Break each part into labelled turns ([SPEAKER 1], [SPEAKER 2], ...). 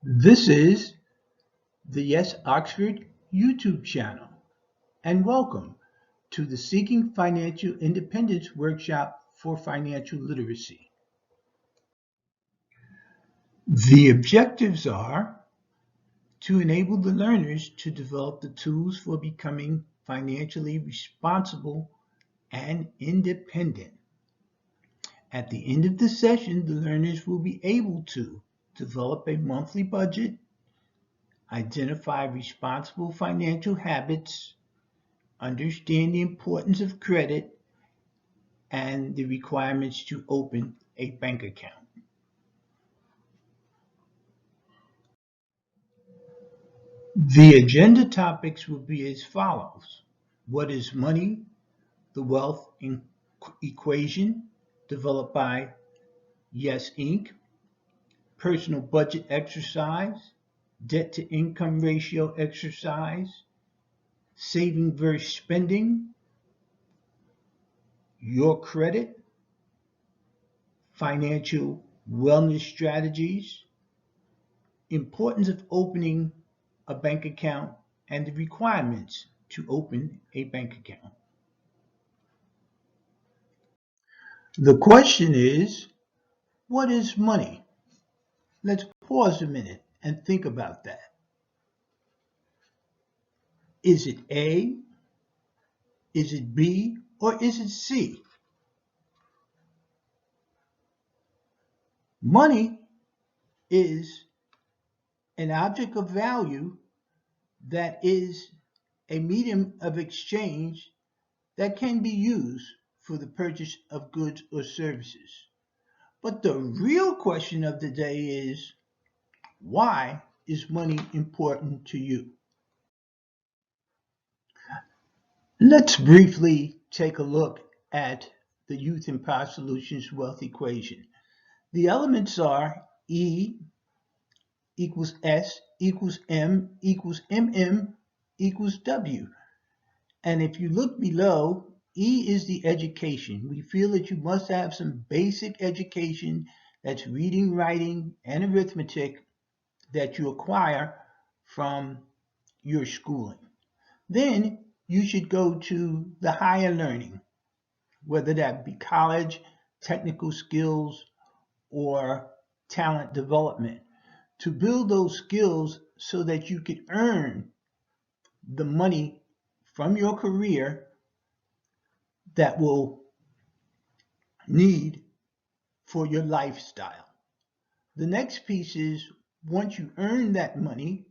[SPEAKER 1] This is the Yes Oxford YouTube channel, and welcome to the Seeking Financial Independence Workshop for Financial Literacy. The objectives are to enable the learners to develop the tools for becoming financially responsible and independent. At the end of the session, the learners will be able to develop a monthly budget, identify responsible financial habits, understand the importance of credit, and the requirements to open a bank account. The agenda topics will be as follows. What is money? The wealth equation developed by Yes Inc. Personal budget exercise, debt to income ratio exercise, saving versus spending, your credit, financial wellness strategies, importance of opening a bank account, and the requirements to open a bank account. The question is, what is money? Let's pause a minute and think about that. Is it A? Is it B? Or is it C? Money is an object of value that is a medium of exchange that can be used for the purchase of goods or services. But the real question of the day is, why is money important to you? Let's briefly take a look at the Youth Empower Solutions wealth equation. The elements are E equals S equals M equals MM equals W. And if you look below, E is the education. We feel that you must have some basic education, that's reading, writing, and arithmetic, that you acquire from your schooling. Then you should go to the higher learning, whether that be college, technical skills, or talent development, to build those skills so that you can earn the money from your career that will need for your lifestyle. The next piece is, once you earn that money,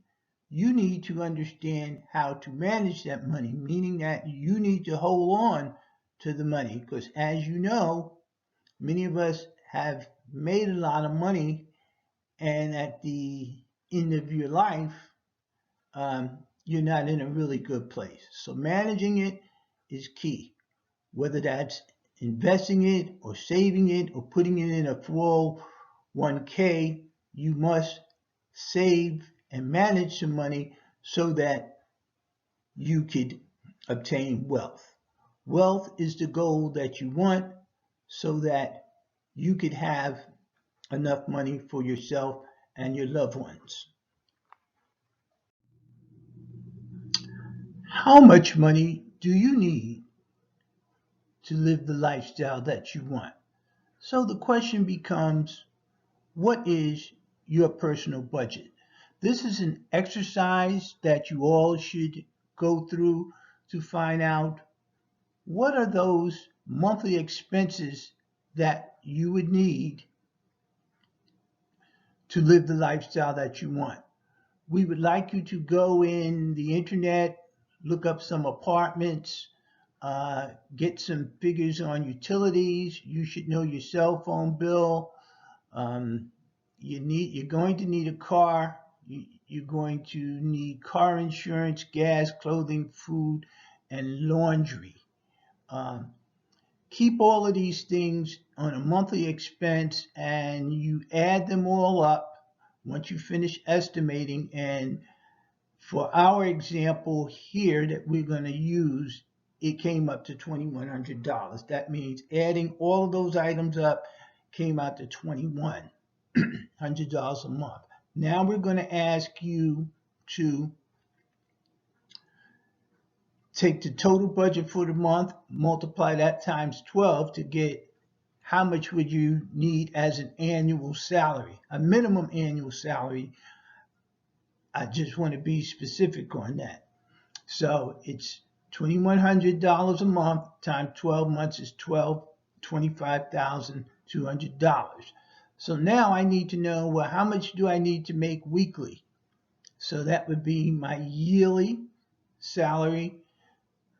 [SPEAKER 1] you need to understand how to manage that money, meaning that you need to hold on to the money, because as you know, many of us have made a lot of money, and at the end of your life, you're not in a really good place. So managing it is key, whether that's investing it or saving it or putting it in a 401k. You must save and manage some money so that you could obtain wealth. Wealth is the goal that you want so that you could have enough money for yourself and your loved ones. How much money do you need to live the lifestyle that you want? So the question becomes, what is your personal budget? This is an exercise that you all should go through to find out what are those monthly expenses that you would need to live the lifestyle that you want. We would like you to go in the internet, look up some apartments, get some figures on utilities. You should know your cell phone bill. You're going to need a car. You're going to need car insurance, gas, clothing, food, and laundry. Keep all of these things on a monthly expense, and you add them all up once you finish estimating. And for our example here that we're going to use, it came up to $2,100. That means adding all of those items up came out to $2,100 a month. Now we're going to ask you to take the total budget for the month, multiply that times 12 to get how much would you need as an annual salary, a minimum annual salary. I just want to be specific on that. So it's $2,100 a month times 12 months is $25,200. So now I need to know, well, how much do I need to make weekly? So that would be my yearly salary,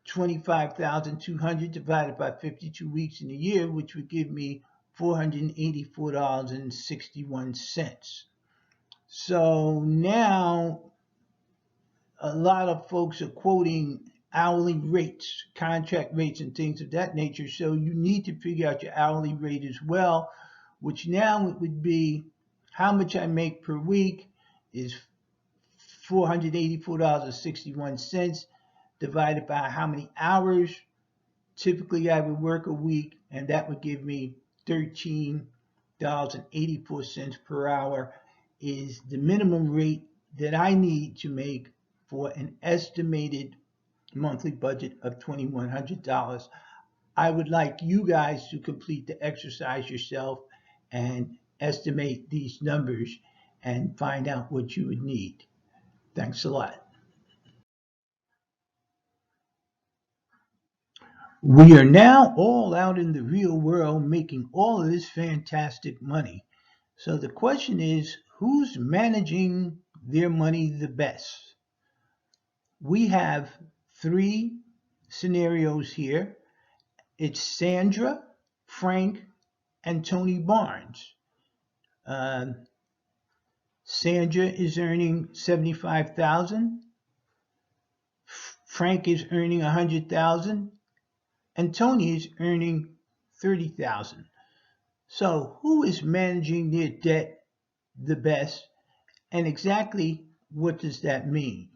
[SPEAKER 1] 25,200 divided by 52 weeks in a year, which would give me $484.61. So now a lot of folks are quoting hourly rates, contract rates, and things of that nature. So you need to figure out your hourly rate as well, which now it would be how much I make per week is $484.61 divided by how many hours typically I would work a week, and that would give me $13.84 per hour is the minimum rate that I need to make for an estimated monthly budget of $2,100. I would like you guys to complete the exercise yourself and estimate these numbers and find out what you would need. Thanks a lot. We are now all out in the real world making all of this fantastic money. So the question is, who's managing their money the best? We have three scenarios here. It's Sandra, Frank, and Tony Barnes. Sandra is earning 75,000. Frank is earning 100,000, and Tony is earning 30,000. So who is managing their debt the best, and exactly what does that mean?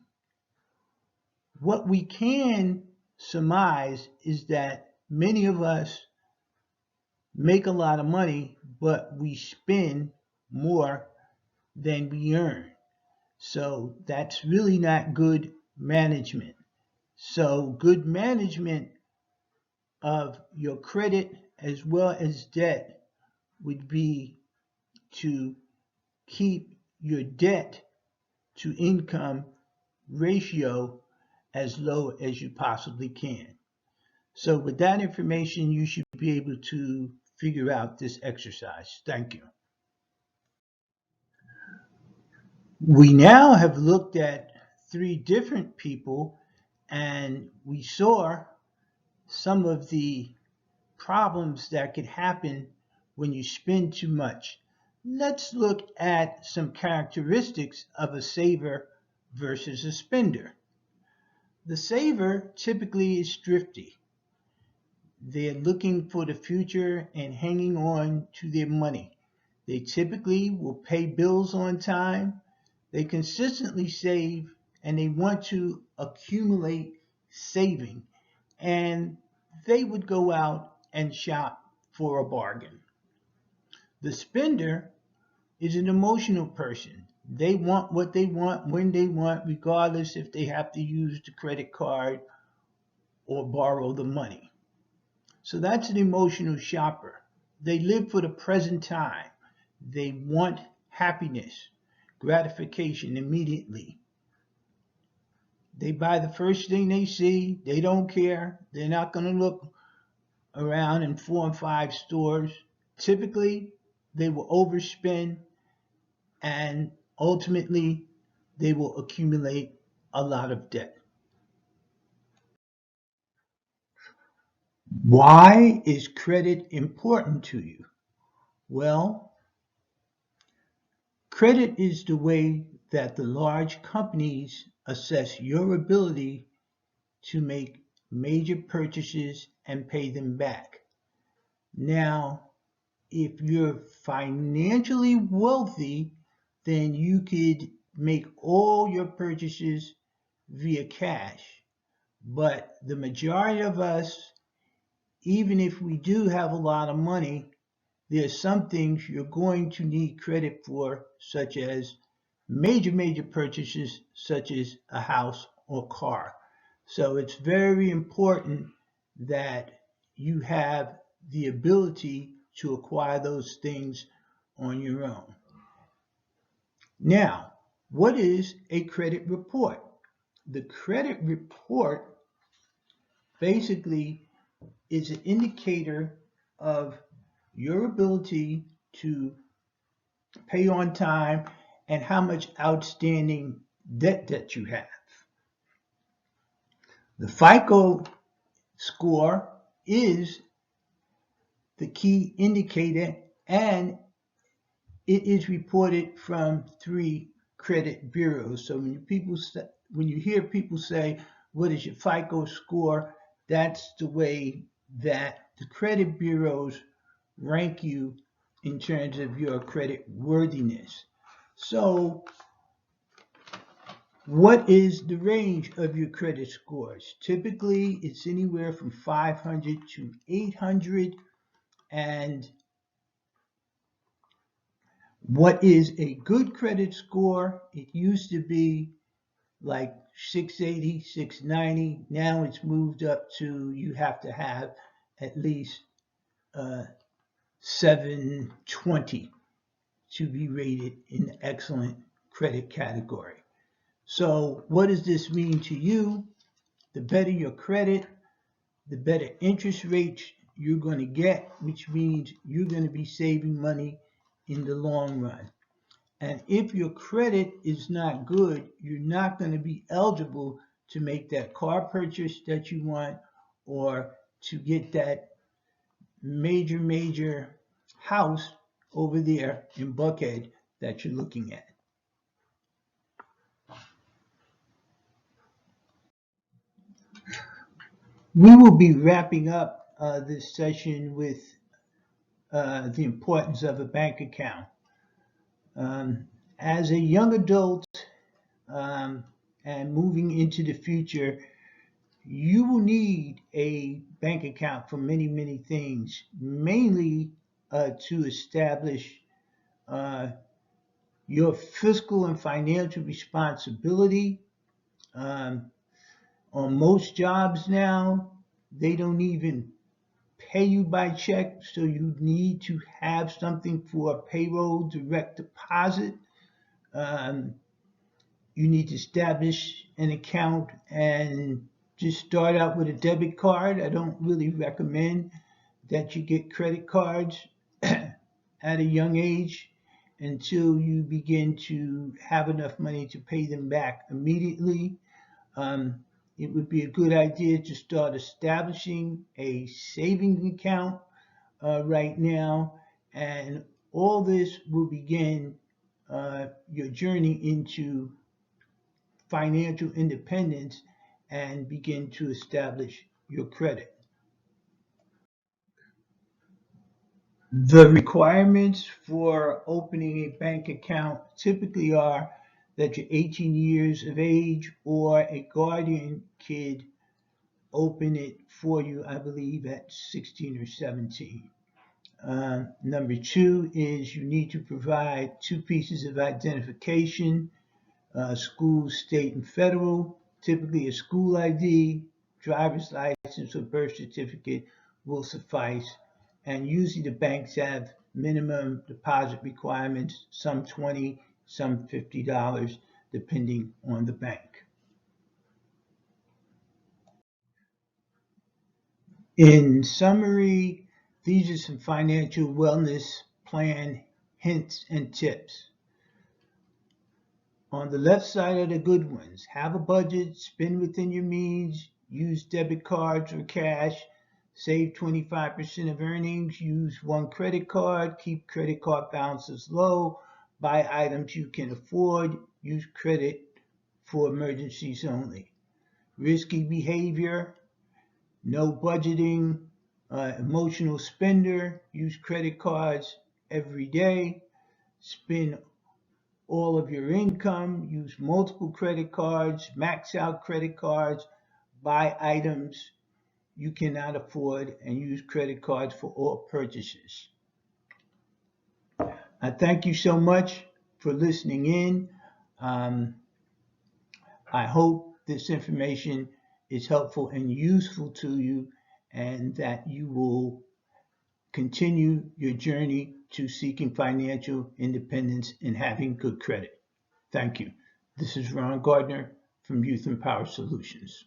[SPEAKER 1] What we can surmise is that many of us make a lot of money, but we spend more than we earn. So that's really not good management. So good management of your credit as well as debt would be to keep your debt to income ratio as low as you possibly can. So with that information, you should be able to figure out this exercise. Thank you. We now have looked at three different people, and we saw some of the problems that could happen when you spend too much. Let's look at some characteristics of a saver versus a spender. The saver typically is thrifty. They're looking for the future and hanging on to their money. They typically will pay bills on time. They consistently save and they want to accumulate saving. And they would go out and shop for a bargain. The spender is an emotional person. They want what they want when they want, regardless if they have to use the credit card or borrow the money. So that's an emotional shopper. They live for the present time. They want happiness, gratification immediately. They buy the first thing they see. They don't care. They're not going to look around in 4 and 5 stores. Typically, they will overspend and ultimately they will accumulate a lot of debt. Why is credit important to you? Well, credit is the way that the large companies assess your ability to make major purchases and pay them back. Now, if you're financially wealthy, then you could make all your purchases via cash. But the majority of us, even if we do have a lot of money, there's some things you're going to need credit for, such as major purchases such as a house or car. So it's very important that you have the ability to acquire those things on your own. Now, what is a credit report? The credit report basically is an indicator of your ability to pay on time and how much outstanding debt that you have. The FICO score is the key indicator, and it is reported from 3 credit bureaus. So when you hear people say, "What is your FICO score?" That's the way that the credit bureaus rank you in terms of your credit worthiness. So what is the range of your credit scores? Typically, it's anywhere from 500 to 800. And what is a good credit score? It used to be like 680, 690. Now it's moved up to you have to have at least 720 to be rated in the excellent credit category. So what does this mean to you? The better your credit, the better interest rates you're going to get, which means you're going to be saving money in the long run. And if your credit is not good, you're not going to be eligible to make that car purchase that you want or to get that major house over there in Buckhead that you're looking at. We will be wrapping up this session with the importance of a bank account. As a young adult and moving into the future, you will need a bank account for many things, mainly to establish your fiscal and financial responsibility. On most jobs now, they don't even pay you by check, so you need to have something for a payroll direct deposit. You need to establish an account and just start out with a debit card. I don't really recommend that you get credit cards at a young age until you begin to have enough money to pay them back immediately. It would be a good idea to start establishing a savings account right now, and all this will begin your journey into financial independence and begin to establish your credit. The requirements for opening a bank account typically are that you're 18 years of age or a guardian kid open it for you, I believe, at 16 or 17. Number 2 is you need to provide 2 pieces of identification, school, state, and federal. Typically a school ID, driver's license, or birth certificate will suffice. And usually the banks have minimum deposit requirements, some $20, some $50, depending on the bank. In summary, these are some financial wellness plan hints and tips. On the left side are the good ones. Have a budget, spend within your means, use debit cards or cash, save 25% of earnings, use 1 credit card, keep credit card balances low, buy items you can afford, use credit for emergencies only. Risky behavior, no budgeting, emotional spender, use credit cards every day, spend all of your income, use multiple credit cards, max out credit cards, buy items you cannot afford, and use credit cards for all purchases. I thank you so much for listening in. I hope this information is helpful and useful to you, and that you will continue your journey to seeking financial independence and having good credit. Thank you. This is Ron Gardner from Youth Empower Solutions.